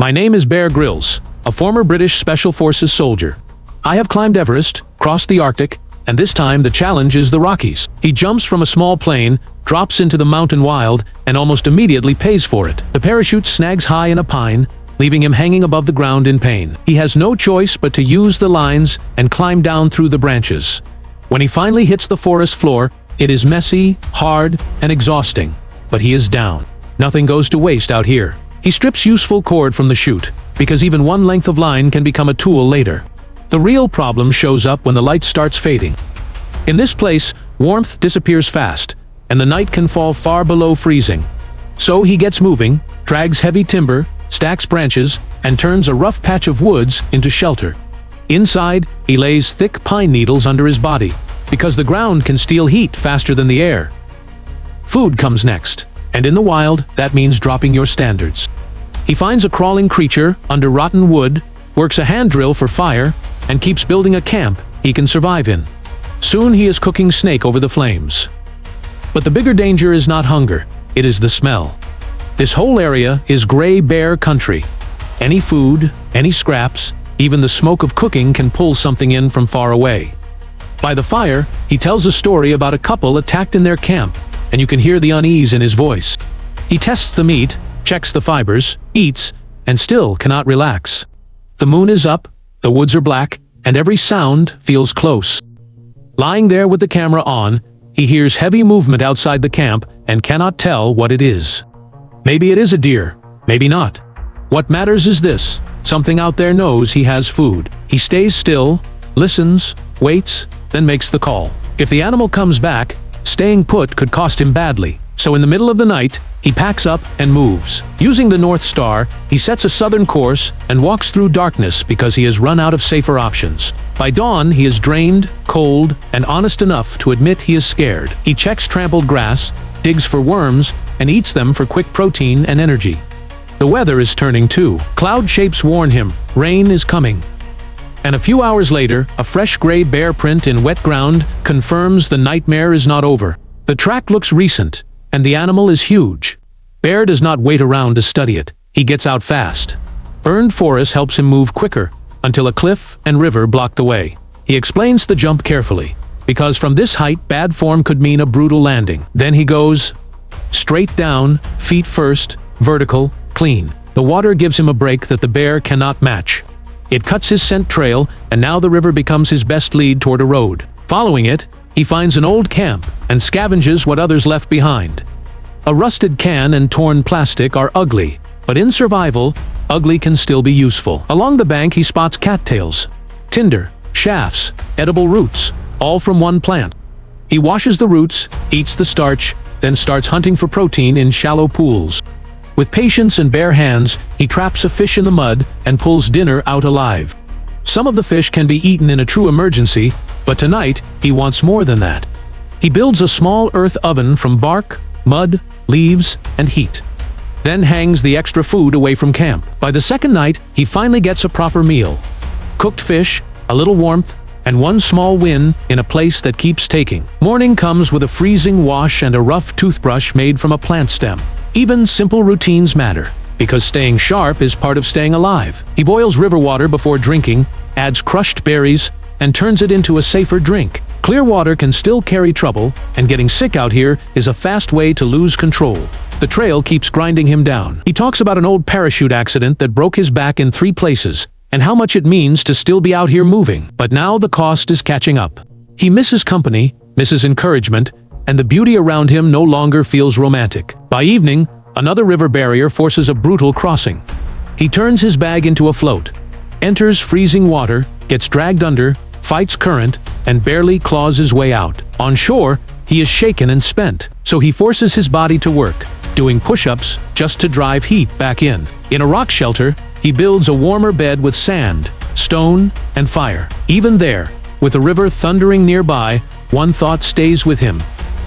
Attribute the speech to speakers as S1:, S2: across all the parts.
S1: My name is Bear Grylls, a former British Special Forces soldier. I have climbed Everest, crossed the Arctic, and this time the challenge is the Rockies. He jumps from a small plane, drops into the mountain wild, and almost immediately pays for it. The parachute snags high in a pine, leaving him hanging above the ground in pain. He has no choice but to use the lines and climb down through the branches. When he finally hits the forest floor, it is messy, hard, and exhausting. But he is down. Nothing goes to waste out here. He strips useful cord from the chute, because even one length of line can become a tool later. The real problem shows up when the light starts fading. In this place, warmth disappears fast, and the night can fall far below freezing. So he gets moving, drags heavy timber, stacks branches, and turns a rough patch of woods into shelter. Inside, he lays thick pine needles under his body, because the ground can steal heat faster than the air. Food comes next, and in the wild, that means dropping your standards. He finds a crawling creature under rotten wood, works a hand drill for fire, and keeps building a camp he can survive in. Soon he is cooking snake over the flames. But the bigger danger is not hunger, it is the smell. This whole area is gray bear country. Any food, any scraps, even the smoke of cooking can pull something in from far away. By the fire, he tells a story about a couple attacked in their camp, and you can hear the unease in his voice. He tests the meat, checks the fibers, eats, and still cannot relax. The moon is up, the woods are black, and every sound feels close. Lying there with the camera on, he hears heavy movement outside the camp and cannot tell what it is. Maybe it is a deer, maybe not. What matters is this: something out there knows he has food. He stays still, listens, waits, then makes the call. If the animal comes back, staying put could cost him badly. So in the middle of the night, he packs up and moves. Using the North Star, he sets a southern course and walks through darkness because he has run out of safer options. By dawn, he is drained, cold, and honest enough to admit he is scared. He checks trampled grass, digs for worms, and eats them for quick protein and energy. The weather is turning too. Cloud shapes warn him, rain is coming. And a few hours later, a fresh gray bear print in wet ground confirms the nightmare is not over. The track looks recent, and the animal is huge. Bear does not wait around to study it. He gets out fast. Burned forest helps him move quicker, until a cliff and river block the way. He explains the jump carefully, because from this height bad form could mean a brutal landing. Then he goes straight down, feet first, vertical, clean. The water gives him a break that the bear cannot match. It cuts his scent trail, and now the river becomes his best lead toward a road. Following it, he finds an old camp and scavenges what others left behind. A rusted can and torn plastic are ugly, but in survival, ugly can still be useful. Along the bank he spots cattails, tinder, shafts, edible roots, all from one plant. He washes the roots, eats the starch, then starts hunting for protein in shallow pools. With patience and bare hands, he traps a fish in the mud and pulls dinner out alive. Some of the fish can be eaten in a true emergency, but tonight he wants more than that. He builds a small earth oven from bark, mud, leaves, and heat. Then hangs the extra food away from camp. By the second night, he finally gets a proper meal. Cooked fish, a little warmth, and one small win in a place that keeps taking. Morning comes with a freezing wash and a rough toothbrush made from a plant stem. Even simple routines matter, because staying sharp is part of staying alive. He boils river water before drinking, adds crushed berries, and turns it into a safer drink. Clear water can still carry trouble, and getting sick out here is a fast way to lose control. The trail keeps grinding him down. He talks about an old parachute accident that broke his back in 3 places, and how much it means to still be out here moving. But now the cost is catching up. He misses company, misses encouragement, and the beauty around him no longer feels romantic. By evening, another river barrier forces a brutal crossing. He turns his bag into a float, enters freezing water, gets dragged under, fights current, and barely claws his way out. On shore, he is shaken and spent, so he forces his body to work, doing push-ups just to drive heat back in. In a rock shelter, he builds a warmer bed with sand, stone, and fire. Even there, with the river thundering nearby, one thought stays with him: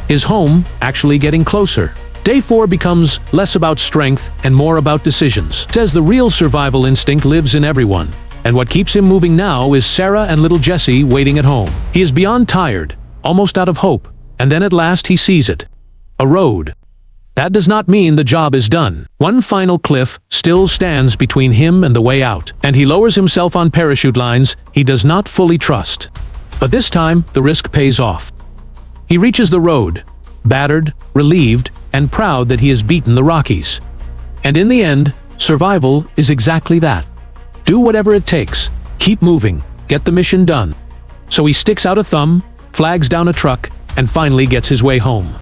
S1: his home actually getting closer. Day 4 becomes less about strength and more about decisions. Says the real survival instinct lives in everyone. And what keeps him moving now is Sarah and little Jessie waiting at home. He is beyond tired, almost out of hope, and then at last he sees it. A road. That does not mean the job is done. One final cliff still stands between him and the way out, and he lowers himself on parachute lines he does not fully trust. But this time, the risk pays off. He reaches the road, battered, relieved, and proud that he has beaten the Rockies. And in the end, survival is exactly that. Do whatever it takes, keep moving, get the mission done. So he sticks out a thumb, flags down a truck, and finally gets his way home.